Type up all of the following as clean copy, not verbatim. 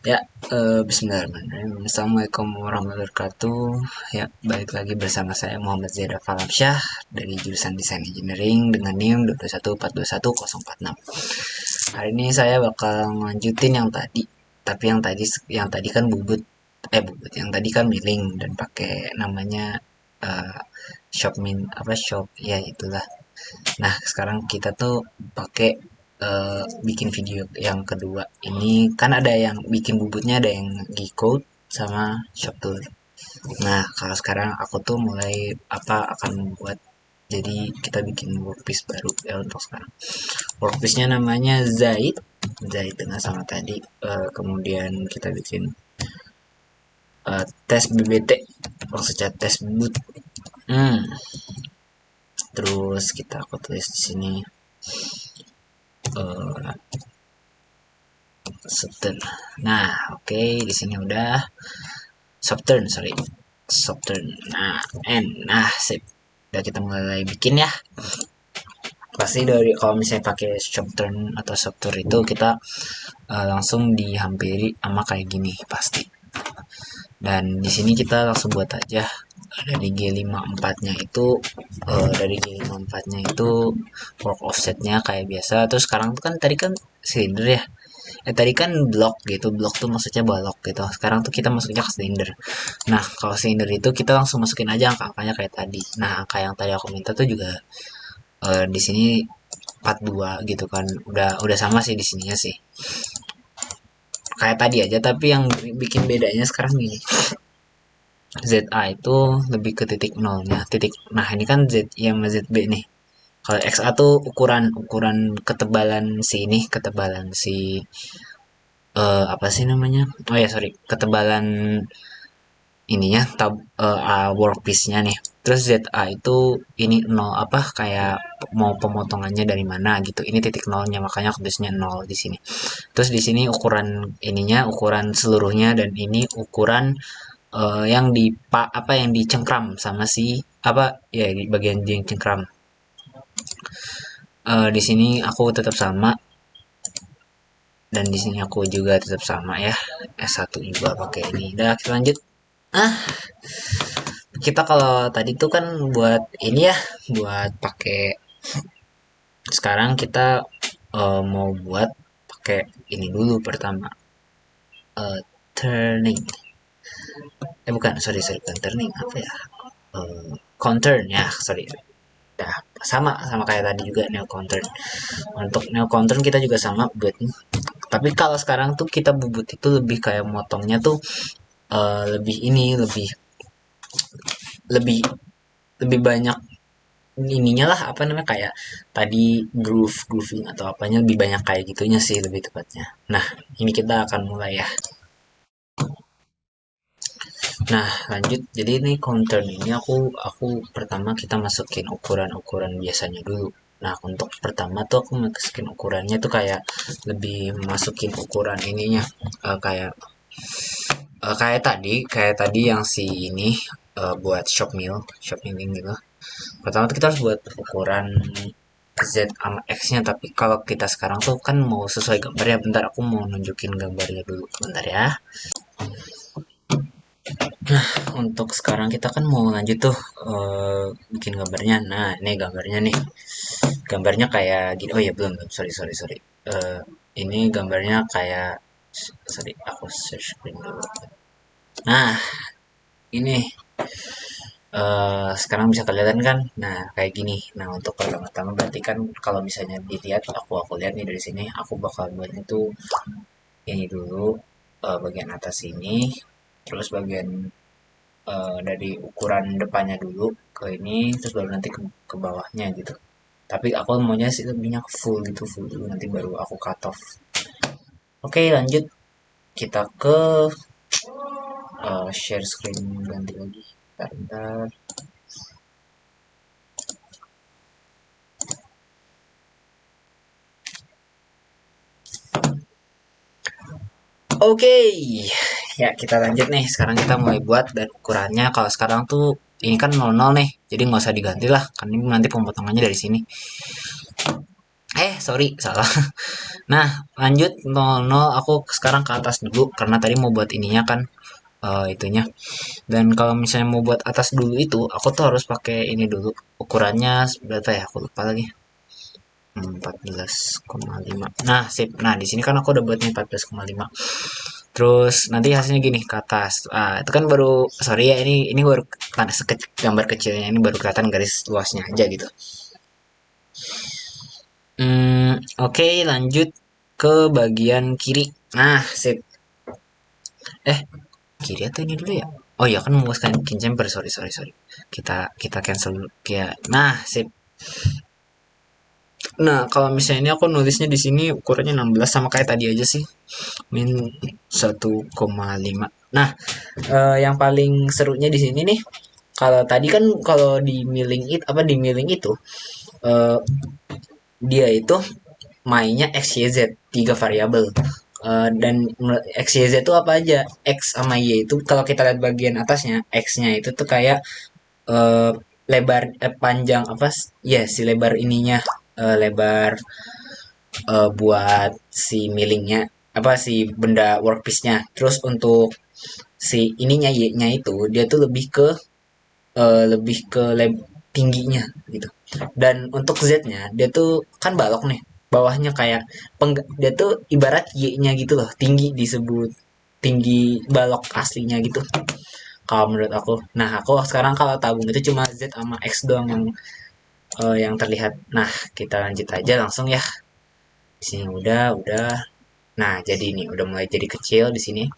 Ya, bismillahirrahmanirrahim. Assalamualaikum warahmatullahi wabarakatuh. Ya, balik lagi bersama saya Muhammad Zaida Falamsyah dari jurusan Desain Engineering dengan NIM 214210446. Hari ini saya bakal lanjutin yang tadi, tapi yang tadi kan bubut, yang tadi kan milling dan pakai namanya eh, shop ya itulah. Nah, sekarang kita tuh pakai bikin video yang kedua. Ini kan ada yang bikin bubutnya, ada yang G-code sama Shoptool. Nah, kalau sekarang aku tuh mulai akan membuat, jadi kita bikin workpiece baru ya untuk sekarang. Workpiece-nya namanya Zaid dengan sama tadi. Kemudian kita bikin tes BBT, maksudnya tes boot. Hmm, Terus aku tulis di sini uh, Subturn. Nah, oke, di sini udah Subturn, sorry. Subturn. Nah, sip. Udah kita mulai bikin ya. Pasti dari kalau misalnya pakai Subturn atau Subturn itu kita langsung dihampiri sama kayak gini pasti. Dan di sini kita langsung buat aja dari G54-nya itu dari G54-nya itu work offsetnya kayak biasa. Terus sekarang tuh kan tadi kan silinder ya. Tadi kan blok gitu, blok tuh maksudnya balok gitu. Sekarang tuh kita masuknya ke silinder. Nah, kalau silinder itu kita langsung masukin aja angka-angkanya kayak tadi. Nah, angka yang tadi aku minta tuh juga di sini 42 gitu kan. Udah sama sih di sininya sih. Kayak tadi aja, tapi yang bikin bedanya sekarang gini. ZA itu lebih ke titik nolnya. Nah, ini kan Z yang sama ZB nih. Kalau XA tuh ukuran ukuran ketebalan ketebalan si apa sih namanya? Oh ya, sorry, ketebalan ininya workpiece-nya nih. Terus ZA itu ini nol apa kayak mau pemotongannya dari mana gitu. Ini titik nolnya makanya kudusnya nol di sini. Terus di sini ukuran ukuran seluruhnya dan ini ukuran yang yang dicengkram sama si apa ya di bagian yang cengkram. Di sini aku tetap sama dan di sini aku juga tetap sama ya. S1 juga pakai ini. Udah kita lanjut. Ah, kita kalau tadi tuh kan buat ini ya, buat pakai sekarang kita mau buat pakai ini dulu pertama. Turning. Bukan, sorry, bukan turning apa ya? Conturn ya, sorry. Nah, sama kayak tadi juga neo conturn. Untuk neo conturn kita juga sama buat. Tapi kalau sekarang tuh kita bubut itu lebih kayak motongnya tuh lebih ini lebih lebih banyak ininya lah apa namanya kayak tadi grooving atau apanya lebih banyak kayak gitunya sih lebih tepatnya. Nah, ini kita akan mulai ya. Nah, lanjut. Jadi ini contour ini aku pertama kita masukin ukuran-ukuran biasanya dulu. Nah, untuk pertama tuh aku masukin ukurannya tuh kayak lebih masukin ukuran ininya kayak tadi yang si ini buat shop milling gitu. Pertama tuh kita harus buat ukuran Z sama X-nya, tapi kalau kita sekarang tuh kan mau sesuai gambarnya. Bentar, aku mau nunjukin gambarnya dulu. Bentar ya. Untuk sekarang kita kan mau lanjut tuh bikin gambarnya. Nah, ini gambarnya nih. Gambarnya kayak gini. Oh ya, belum. Sorry. Ini gambarnya kayak sorry, aku share screen dulu. Nah, ini sekarang bisa kelihatan kan? Nah, kayak gini. Nah, untuk pertama-tama berarti kan kalau misalnya dilihat aku lihat nih dari sini, aku bakal buat itu ini dulu bagian atas ini, terus bagian dari ukuran depannya dulu ke ini terus baru nanti ke bawahnya gitu, tapi aku maunya sih lebihnya full gitu, full dulu nanti baru aku cut off. Oke, lanjut kita ke share screen, ganti lagi bentar. Oke, ya kita lanjut nih. Sekarang kita mulai buat dan ukurannya. Kalau sekarang tuh ini kan 00 nih, jadi nggak usah diganti lah. Kan ini nanti pemotongannya dari sini. sorry salah. Nah, lanjut 00, aku sekarang ke atas dulu karena tadi mau buat ininya kan, itunya. Dan kalau misalnya mau buat atas dulu itu, aku tuh harus pakai ini dulu. Ukurannya berapa ya? Aku lupa lagi. 14,5. Nah, sip. Nah, di sini kan aku udah buat nih 14,5. Terus nanti hasilnya gini ke atas. Ah, itu kan baru, sorry ya, ini baru tanda gambar kecilnya, ini baru kelihatan garis luasnya aja gitu. Oke, lanjut ke bagian kiri. Nah, sip. Eh, kiri atau ini dulu ya? Oh iya kan mau skin chamber, sorry sorry sorry. Kita cancel dulu. Ya. Nah, sip. Nah, kalau misalnya ini aku nulisnya di sini ukurannya 16 sama kayak tadi aja sih. Min 1,5. Nah, yang paling serunya di sini nih, kalau tadi kan kalau di milling it apa di milling itu, eh, dia itu mainnya x, y, z, tiga variabel. Dan x, y, z itu apa aja? X sama y itu kalau kita lihat bagian atasnya, x-nya itu tuh kayak eh, lebar, panjang apa? Ya, si lebar ininya, lebar buat si millingnya, apa si benda workpiece-nya. Terus untuk si ininya y-nya itu dia tuh lebih ke tingginya gitu. Dan untuk z-nya dia tuh kan balok nih. Bawahnya kayak dia tuh ibarat y-nya gitu loh, tinggi, disebut tinggi balok aslinya gitu. Kalau menurut aku. Nah, aku sekarang kalau tabung itu cuma z sama x doang yang terlihat. Nah, kita lanjut aja langsung ya. Di sini udah. Nah, jadi ini udah mulai jadi kecil di sini.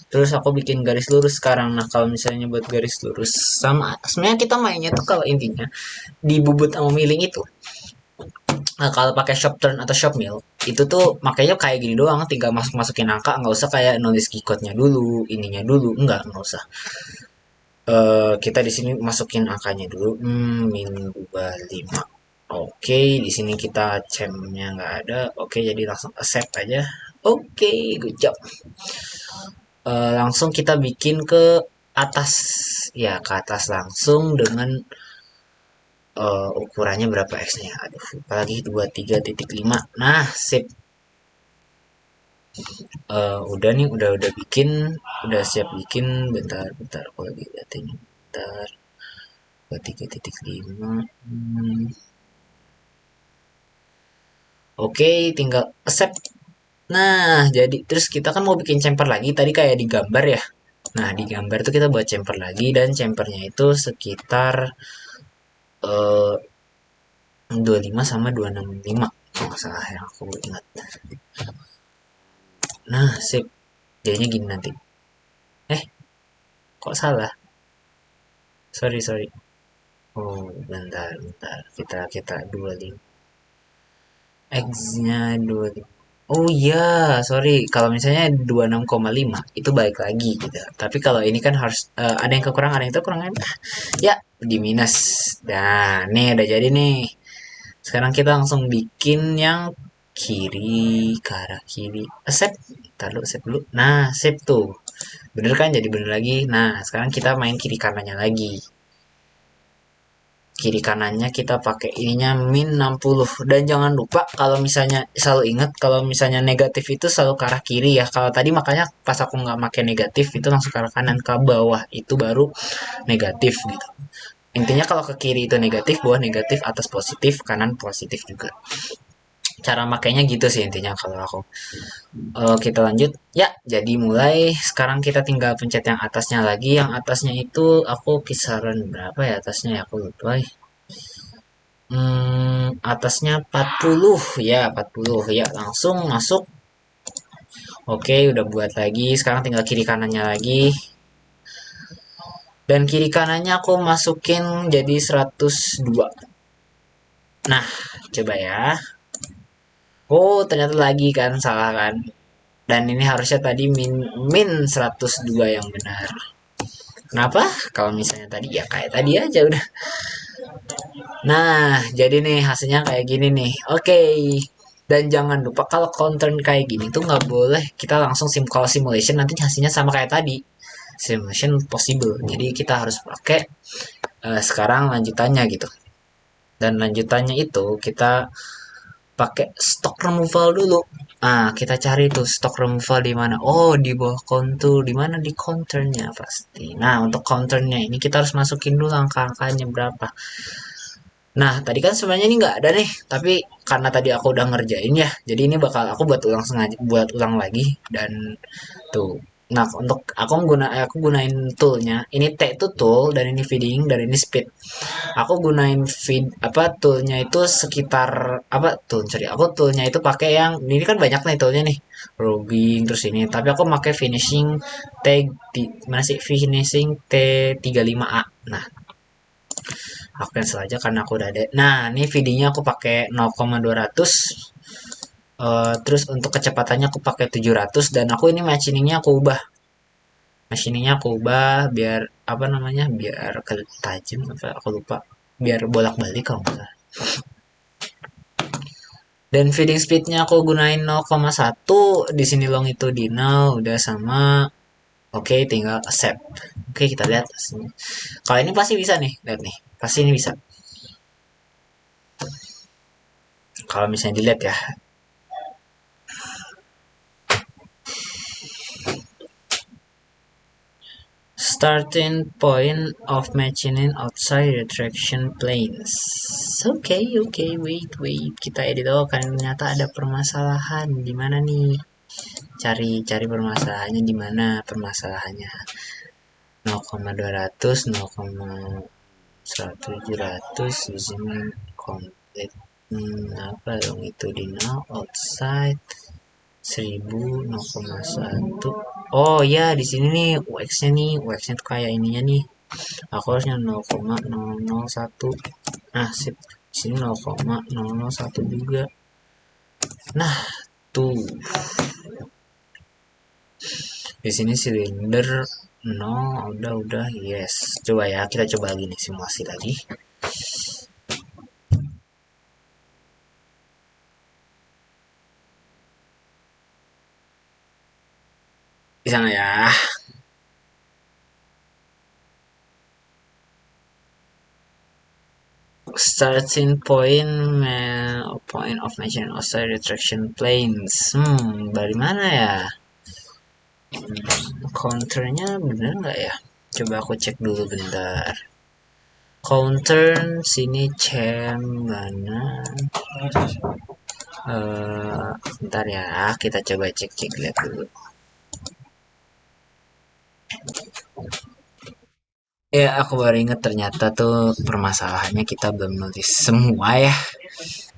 Terus aku bikin garis lurus sekarang. Nah, kalau misalnya buat garis lurus sama sebenarnya kita mainnya tuh kalau intinya di bubut sama milling itu, kalau pakai shop turn atau shop mill itu tuh makanya kayak gini doang, tinggal masukin angka, nggak usah kayak nulis keycode-nya dulu, ininya dulu, nggak usah. Kita di sini masukin angkanya dulu, min 25. Oke, di sini kita champ-nya nggak ada. Oke, jadi langsung accept aja. Oke, good job. Langsung kita bikin ke atas, ya ke atas langsung dengan ukurannya berapa x-nya, aduh apalagi 23.5. Nah, sip. Udah nih, udah bikin, udah siap bikin. Bentar aku lagi lihat ini, bentar. 23.5. Oke, tinggal accept. Nah, jadi terus kita kan mau bikin chamfer lagi tadi kayak di gambar ya. Nah, di gambar tuh kita buat chamfer lagi, dan chamfernya itu sekitar eh, 25 sama 265 kalau nggak salah yang aku ingat. Nah, sip. Jadinya gini nanti. Eh, kok salah? Sorry, sorry. Oh, bentar. Kita 25. X-nya 25. Oh iya, sorry. Kalau misalnya 26,5 itu balik lagi gitu. Tapi kalau ini kan harus ada yang kekurangan, ada yang kekurangan. Ya, di minus. Nah, nih udah jadi nih. Sekarang kita langsung bikin yang kiri, ke arah kiri. Accept. Taruh accept dulu. Nah, save tuh. Bener kan? Jadi bener lagi. Nah, sekarang kita main kiri kanannya lagi. Kiri kanannya kita pakai ininya min 60. Dan jangan lupa kalau misalnya selalu ingat kalau misalnya negatif itu selalu ke arah kiri ya. Kalau tadi makanya pas aku nggak pakai negatif itu langsung ke arah kanan, ke bawah itu baru negatif gitu. Intinya kalau ke kiri itu negatif, bawah negatif, atas positif, kanan positif juga. Cara makainya gitu sih intinya kalau aku. Kita lanjut. Ya, jadi mulai sekarang kita tinggal pencet yang atasnya lagi. Yang atasnya itu aku kisaran berapa ya atasnya ya, aku lupa. Atasnya 40 ya, 40 ya, langsung masuk. Oke, udah buat lagi. Sekarang tinggal kiri kanannya lagi. Dan kiri kanannya aku masukin jadi 102. Nah, coba ya. Oh, ternyata lagi kan, salah kan. Dan ini harusnya tadi min 102 yang benar. Kenapa? Kalau misalnya tadi ya kayak tadi aja udah. Nah, jadi nih hasilnya kayak gini nih. Oke. Dan jangan lupa kalau counter kayak gini tuh nggak boleh kita langsung kalau simulation nanti hasilnya sama kayak tadi. Simulation possible. Jadi kita harus pakai sekarang lanjutannya gitu. Dan lanjutannya itu kita pakai stock removal dulu. Nah, kita cari tuh stock removal di mana. Oh, di bawah contour. Di mana? Di counternya pasti. Nah, untuk counternya ini kita harus masukin dulu angka-angkanya berapa. Nah, tadi kan sebenarnya ini nggak ada nih, tapi karena tadi aku udah ngerjain ya, jadi ini bakal aku buat ulang sengaja, buat ulang lagi dan tuh. Nah, untuk aku gunain toolnya. Ini T itu tool dan ini feeding dan ini speed. Aku gunain feed apa toolnya itu sekitar apa tool sorry aku toolnya itu pakai yang ini kan banyak nih toolnya nih roving terus ini tapi aku pakai finishing T di mana sih finishing T35A. Nah, aku cancel aja karena aku udah ada. Nah, ini videonya aku pakai 0,200. Terus untuk kecepatannya aku pakai 700 dan aku ini machiningnya aku ubah. Machiningnya aku ubah biar apa namanya? Biar tajam apa aku lupa. Biar bolak-balik kalau nggak salah. Dan feeding speednya aku gunain 0,1. Di sini long itu di 0 udah sama. Oke, tinggal accept. Oke, kita lihat. Kalau ini pasti bisa nih, lihat nih. Pasti ini bisa. Kalau misalnya dilihat ya, starting point of machining outside retraction planes. Oke, wait. Kita edit. Oh, kan ternyata ada permasalahan. Di mana nih? Cari permasalahannya di mana permasalahannya. 0,200, 0,700 di sini komplit. Apa dong itu di 0 outside 1000 0,1. Oh ya, di sini nih UX-nya nih, UX-nya tuh kayak ininya nih. Aku harusnya 0,001. Nah, sip. Di sini 0,001 juga. Nah, tuh. Di sini silinder 0 udah yes. Coba ya, kita coba lagi nih simulasi lagi. Di sana ya. Starting point of measuring outside retraction planes. Dari mana ya? Counternya bener nggak ya? Coba aku cek dulu bentar. Counter sini cam mana? Bentar ya, kita coba cek lihat dulu. Ya, aku baru inget ternyata tuh permasalahannya kita belum nulis semua ya.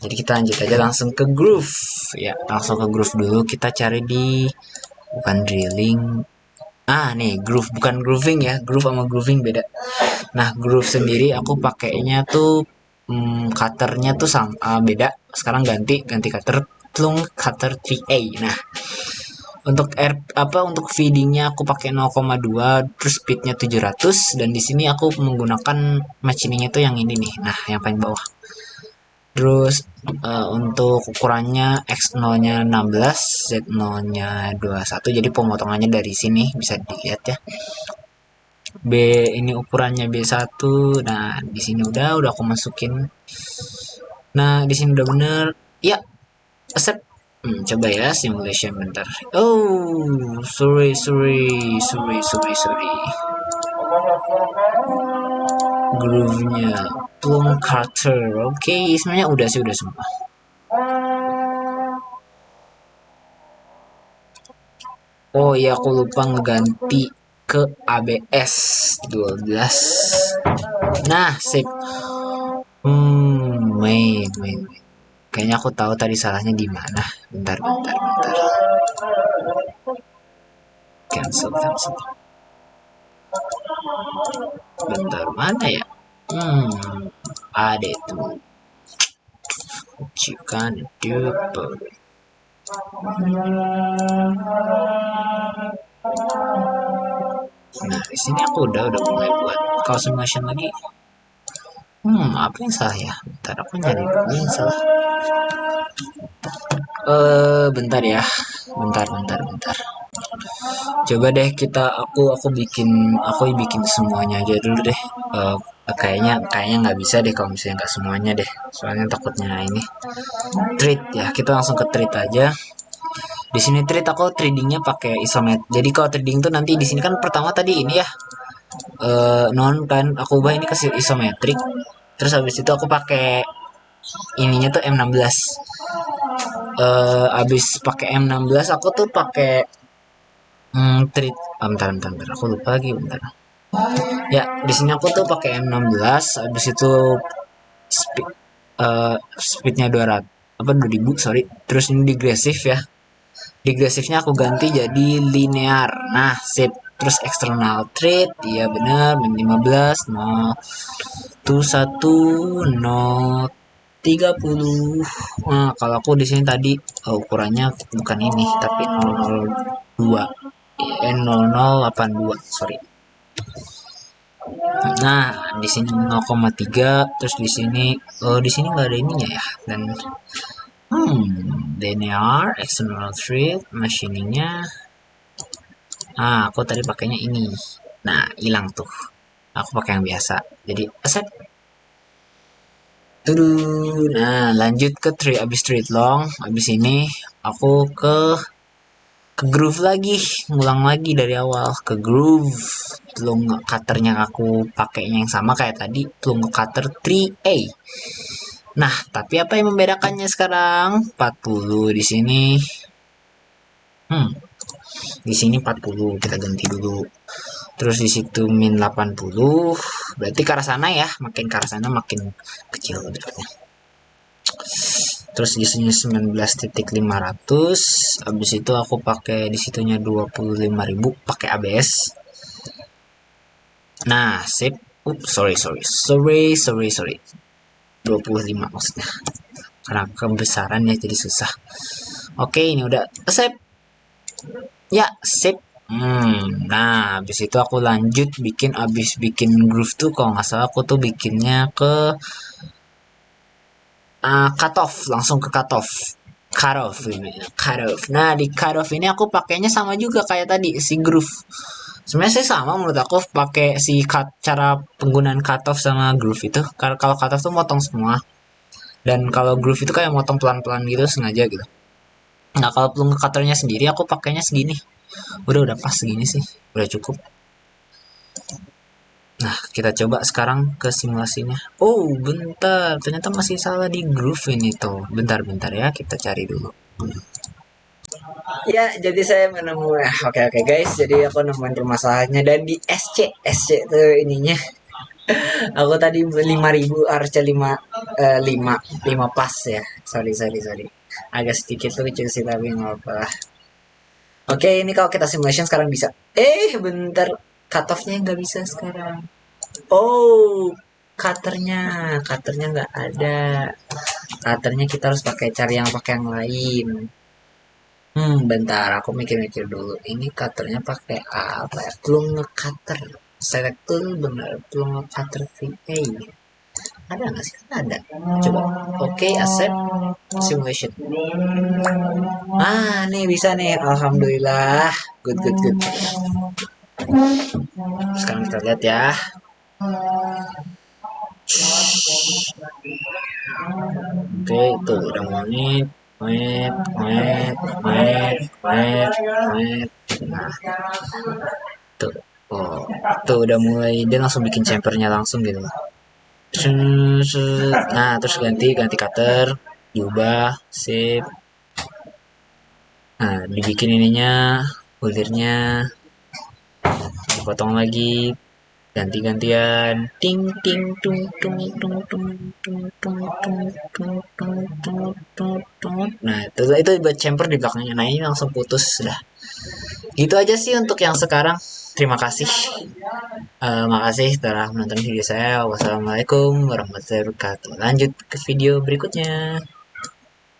Jadi kita lanjut aja langsung ke groove. Ya, langsung ke groove dulu. Kita cari di bukan drilling. Ah, nih groove bukan grooving ya. Groove sama grooving beda. Nah, groove sendiri aku pakainya tuh cutternya tuh sama beda. Sekarang ganti cutter plung cutter 3A. Nah, untuk untuk feedingnya aku pakai 0,2 terus speednya 700 dan di sini aku menggunakan machiningnya tuh yang ini nih. Nah, yang paling bawah. Terus untuk ukurannya X0-nya 16, Z0-nya 21. Jadi pemotongannya dari sini bisa dilihat ya. B ini ukurannya B1. Nah, di sini udah aku masukin. Nah, di sini udah bener. Ya, accept. Coba ya simulation bentar. Oh, sorry. Groove-nya Plum Carter. Oke, sebenarnya udah semua. Oh iya, aku lupa ngeganti ke ABS 12. Nah, sip. Wait. Kayaknya aku tahu tadi salahnya di mana. Bentar. Cancel. Bentar, mana ya? Ada itu. Chicken duper. Nah, di sini aku udah mulai buat custom motion lagi. Apa yang salah ya? Bentar, aku nyari dulu yang salah. Bentar ya. Bentar. Coba deh aku bikin semuanya aja dulu deh. Kayaknya nggak bisa deh kalau misalnya nggak semuanya deh. Soalnya takutnya ini treat ya. Kita langsung ke treat aja. Di sini treat aku tradingnya pakai isomet. Jadi kalau trading tuh nanti di sini kan pertama tadi ini ya non kan aku ubah ini ke isometrik. Terus habis itu aku pakai ininya tuh M16. Habis pakai M16 aku tuh pakai treat. Bentar, aku lupa lagi bentar. Ya, di sini aku tuh pakai M16, habis itu speed speednya 200 apa 2000 sorry. Terus ini digresif ya. Digresifnya aku ganti jadi linear. Nah, sip. Terus external trade, iya benar, min 15, 0, tuh 1, 0, 30. Nah, kalau aku di sini tadi ukurannya bukan ini, tapi 002. 0082, sorry. Nah, di sini 0,3, terus di sini nggak ada ininya ya. Dan linear external thread machiningnya. Aku tadi pakainya ini. Nah, hilang tuh. Aku pakai yang biasa. Jadi accept. Nah, lanjut ke trade abis trade long. Abis ini aku ke groove lagi, ngulang lagi dari awal ke groove. Plung cutternya aku pakainya yang sama kayak tadi, plung cutter 3A. Nah, tapi apa yang membedakannya sekarang? 40 di sini. Di sini 40 kita ganti dulu. Terus di situ min 80. Berarti ke arah sana ya, makin ke arah sana makin kecil dekatnya. Terus di sini 19.500. Habis itu aku pakai di situnya 25.000 pakai ABS. Nah, sip. Sorry. 25 maksudnya. Karena kebesaran ya jadi susah. Oke, ini udah sip. Ya, sip. Nah, habis itu aku lanjut abis bikin groove tuh kalau nggak salah aku tuh bikinnya ke cutoff, langsung ke cutoff. Cutoff. Nah, di cutoff ini aku pakainya sama juga kayak tadi si groove. Sebenarnya sih sama menurut aku pakai cara penggunaan cutoff sama groove itu. Karena kalau cutoff tuh motong semua. Dan kalau groove itu kayak motong pelan-pelan gitu sengaja gitu. Nah, kalau plung cutternya sendiri aku pakainya segini. Udah pas segini sih. Udah cukup. Nah, kita coba sekarang ke simulasinya. Oh, bentar. Ternyata masih salah di groove ini tuh. Bentar ya, kita cari dulu. Ya, jadi saya menemukan. Oke guys, jadi aku nemuin permasalahannya dan di SC tuh ininya. Aku tadi 5.000 harusnya 5 pas ya. Sorry. Agak sedikit lucu sih tapi nggak apa. Oke, ini kalau kita simulation sekarang bisa. Bentar. Cut off-nya nggak bisa sekarang. Oh, cutternya nggak ada. Cutternya kita harus pakai yang lain. Bentar, aku mikir-mikir dulu. Ini cutternya pakai apa ya? Plung cutter. Select tool bener. Plung cutter VA. Ada nggak sih? Ada. Coba. Oke, accept simulation. Nih bisa nih. Alhamdulillah. Good. Sekarang kita lihat ya. Oke, itu udah menit. Nah, tuh. Tuh udah mulai dia langsung bikin chamfernya langsung gitu. Nah, terus ganti cutter, diubah, sip. Nah, dibikin ininya, bulirnya, dipotong lagi, ganti-gantian, ting ting tung tung tung tung tung tung tung tung tung tung tung tung. Nah, itu buat chamfer di belakangnya. Nah, ini langsung putus sudah. Gitu aja sih untuk yang sekarang. Terima kasih. Makasih telah menonton video saya. Wassalamualaikum warahmatullahi wabarakatuh. Lanjut ke video berikutnya.